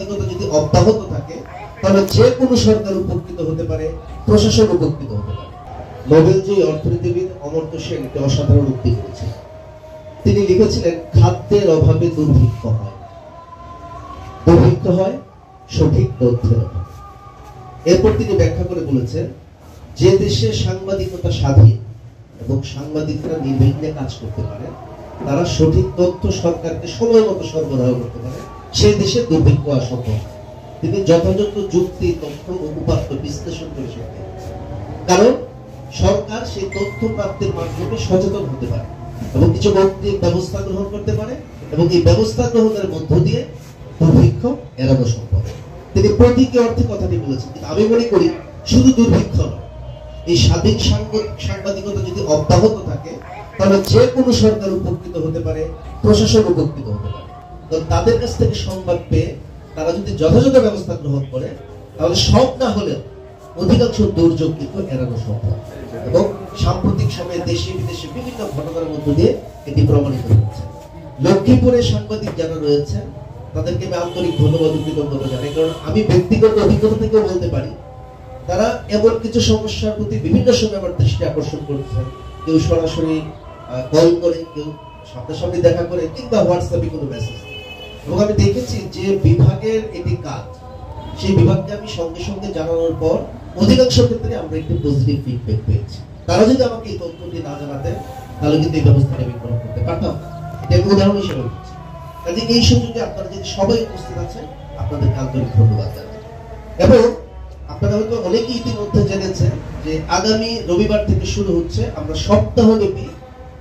সাংবাদিকতা যদি অব্যাহত থাকে তাহলে যে কোনো সরকার উপকৃত হতে পারে, প্রশাসন উপকৃত হতে পারে। নোবেলজয়ী অর্থনীতিবিদ অমর্ত্য সেন একটি অসাধারণ উক্তি করেছেন। তিনি লিখেছিলেন, খাদ্যের অভাবে দুর্ভিক্ষ হয়, দুর্ভিক্ষ হয় সঠিক তথ্যের অভাবে। এরপর তিনি ব্যাখ্যা করে বলেছেন, যে দেশে সাংবাদিকতা স্বাধীন এবং সাংবাদিকরা নির্বিঘ্নে কাজ করতে পারে, তারা সঠিক তথ্য সরকারকে সময় মতো সরবরাহ করতে পারে, সেই দেশে দুর্ভিক্ষ হওয়া সম্ভব। তিনি যথাযথ যুক্তি, তথ্য ও উপাত্ত বিশ্লেষণ করে থাকেন, কারণ সরকার সেই তথ্য প্রাপ্তির মাধ্যমে সচেতন হতে পারে এবং কিছু ব্যবস্থা গ্রহণ করতে পারে, এবং এই ব্যবস্থা গ্রহণের মধ্য দিয়ে দুর্ভিক্ষ এড়ানো সম্ভব। তিনি প্রতীকী অর্থে কথাটি বলেছেন, কিন্তু আমি মনে করি শুধু দুর্ভিক্ষ নয়, এই স্বাধীন সাংবাদিকতা যদি অব্যাহত থাকে তাহলে যে কোনো সরকার উপকৃত হতে পারে, প্রশাসন উপকৃত হতে পারে। কারণ তাদের কাছ থেকে সংবাদ পেয়ে তারা যদি যথাযথ ব্যবস্থা গ্রহণ করে, তাহলে সব না হলেও অধিকাংশ দুর্যোগ কিন্তু এড়ানো সম্ভব। এবং সাম্প্রতিক সময়ে দেশে বিদেশে বিভিন্ন ঘটনার মধ্য দিয়ে এটি প্রমাণিত হচ্ছে। লক্ষ্মীপুরের সাংবাদিক যারা রয়েছেন তাদেরকে আমি আন্তরিক ধন্যবাদ ও কৃতজ্ঞতা জানাই, কারণ আমি ব্যক্তিগত অভিজ্ঞতা থেকে বলতে পারি, তারা এমন কিছু সমস্যার প্রতি বিভিন্ন সময় আমার দৃষ্টি আকর্ষণ করছেন। কেউ সরাসরি কল করে, কেউ সামনাসামনি দেখা করে, কিংবা হোয়াটসঅ্যাপে কোনো মেসেজ। এবং আমি দেখেছি যে বিভাগের এটি কাজ, সেই বিভাগকে আমি সঙ্গে সঙ্গে জানানোর পর অধিকাংশ ক্ষেত্রে আমরা একটি পজিটিভ ফিডব্যাক পেয়েছি। তারা যদি আমাকে এই তথ্যটি না জানাতেন তাহলে কিন্তু এই ব্যবস্থাটি আমি গ্রহণ করতে পারতাম। এটা আমি উদাহরণ হিসেবে বলছি। কাজে এই সুযোগে আপনারা যদি সবাই উপস্থিত আছেন, আপনাদেরকে আন্তরিক ধন্যবাদ জানাই। এবং আপনারা হয়তো অনেকেই ইতিমধ্যে জেনেছেন যে আগামী রবিবার থেকে শুরু হচ্ছে, আমরা সপ্তাহব্যাপী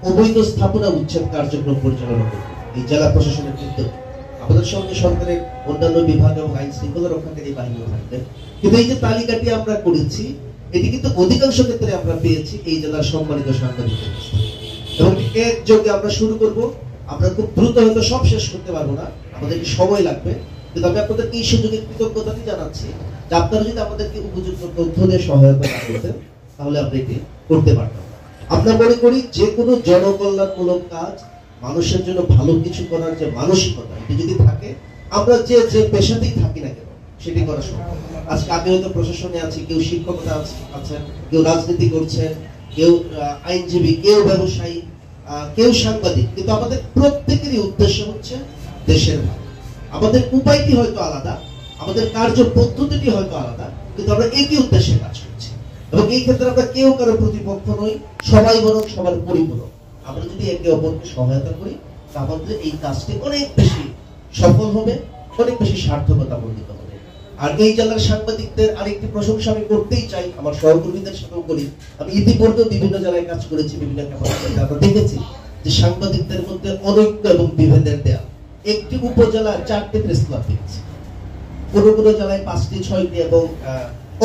অবৈধ স্থাপনা উচ্ছেদ কার্যক্রম পরিচালনা করব এই জেলা প্রশাসনের উদ্যোগে। আমাদের সঙ্গে সরকারের অন্যান্য বিভাগ এবং আইন শৃঙ্খলা রক্ষাকারী বাহিনীও থাকবে। কিন্তু এই যে তালিকাটি আমরা করেছি, এটি কিন্তু অধিকাংশ ক্ষেত্রে আমরা পেয়েছি এই জেলার সম্মানিত সাংবাদিকদের কাছ থেকে। এবং এর যোগে আমরা শুরু করব। আমরা খুব দ্রুত হয়তো সব শেষ করতে পারবো না, আমাদেরকে সময় লাগবে, কিন্তু আমি আপনাদেরকে এই সুযোগে কৃতজ্ঞতাটি জানাচ্ছি যে আপনারা যদি আমাদেরকে উপযুক্ত তথ্য দিয়ে সহায়তা না করতেন তাহলে আমরা এটি করতে পারতাম। আমরা মনে করি যে কোনো জনকল্যাণমূলক কাজ, মানুষের জন্য ভালো কিছু করার যে মানসিকতা, এটি যদি থাকে, আমরা যে পেশাতেই থাকি না কেন সেটি করা সম্ভব। আজকে আমি হয়তো প্রশাসনে আছি, কেউ শিক্ষকতা আছেন, কেউ রাজনীতি করছেন, কেউ আইনজীবী, কেউ ব্যবসায়ী, কেউ সাংবাদিক, কিন্তু আমাদের প্রত্যেকেরই উদ্দেশ্য হচ্ছে দেশের ভালো। আমাদের উপায়টি হয়তো আলাদা, আমাদের কার্য পদ্ধতিটি হয়তো আলাদা, কিন্তু আমরা একই উদ্দেশ্যে কাজ করছি। এবং এই ক্ষেত্রে আমরা কেউ কারো প্রতিপক্ষ নই, সবাই বরং সবার পরিপূরক। আমরা যদি একে অপরকে সহায়তা করি, তাহলে এই কাজটি অনেক বেশি সফল হবে, অনেক বেশি সার্থকতা মণ্ডিত হবে। আর এই জেলার সাংবাদিকদের আরেকটি প্রশংসা আমি করতেই চাই, আমার সহকর্মীদের সাথেও করি। আমি ইতিপূর্বে বিভিন্ন জেলায় কাজ করেছি, বিভিন্ন ক্যাপাসিটিতে আমরা দেখেছি যে সাংবাদিকদের মধ্যে অনৈক্য এবং বিভেদের দেয়া। একটি উপজেলার 4টি প্রেস ক্লাব দেখেছি, কোনো কোনো জেলায় 5টি, 6টি এবং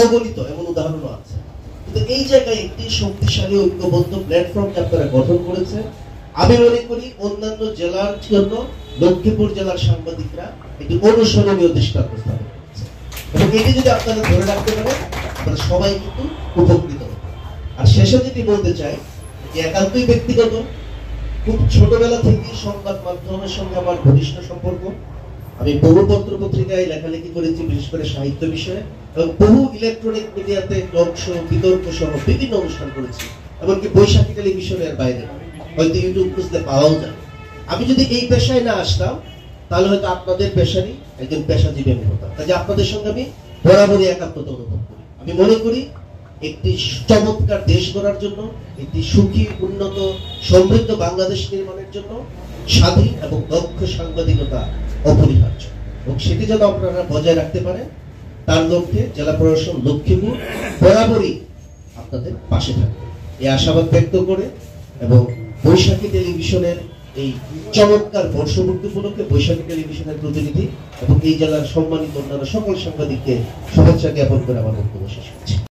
অগণিত এমন উদাহরণও আছে। কিন্তু এই জায়গায় একটি শক্তিশালী ঐক্যবদ্ধ প্ল্যাটফর্ম আপনারা গঠন করেছে। আমি মনে করি অন্যান্য জেলার জন্য লক্ষ্মীপুর জেলার সাংবাদিকরা একটি অনুসরণীয় দৃষ্টান্ত স্থাপন করেছে, এবং এটি যদি আপনারা ধরে রাখতে পারেন, আপনারা সবাই কিন্তু উপকৃত হবে। আর শেষে যেটি বলতে চাই, যে একান্তই ব্যক্তিগত, খুব ছোটবেলা থেকেই সংবাদ মাধ্যমের সঙ্গে আমার ঘনিষ্ঠ সম্পর্ক। আমি বহু পত্র পত্রিকায় লেখালেখি করেছি, বিশেষ করে সাহিত্য বিষয়ে, এবং বহু ইলেকট্রনিক মিডিয়াতে টক শো, বিতর্ক সহ বিভিন্ন অনুষ্ঠান করেছি, এমনকি বৈশাখী টেলিভিশনের বাইরে হয়তো ইউটিউব খুঁজতে পাওয়াও যায়। আমি যদি এই পেশায় না আসতাম তাহলে হয়তো আপনাদের পেশারই একজন পেশাজীবী আমি হতাম। কাজে আপনাদের সঙ্গে আমি বরাবরই একাত্মতা অনুভব করি। আমি মনে করি একটি চমৎকার দেশ গড়ার জন্য, একটি সুখী, উন্নত, সমৃদ্ধ বাংলাদেশ নির্মাণের জন্য স্বাধীন এবং দক্ষ সাংবাদিকতা অপরিহার্য, এবং সেটি যেন আপনারা বজায় রাখতে পারেন, তার লক্ষ্যে জেলা প্রশাসন লক্ষ্মীপুর বরাবরই আপনাদের পাশে থাকবে এই আশাবাদ ব্যক্ত করে, এবং বৈশাখী টেলিভিশনের এই চমৎকার বর্ষপূর্তি উপলক্ষে বৈশাখী টেলিভিশনের প্রতিনিধি এবং এই জেলার সম্মানিত অন্যান্য সকল সাংবাদিককে শুভেচ্ছা জ্ঞাপন করে আমার বক্তব্য শেষ করছি।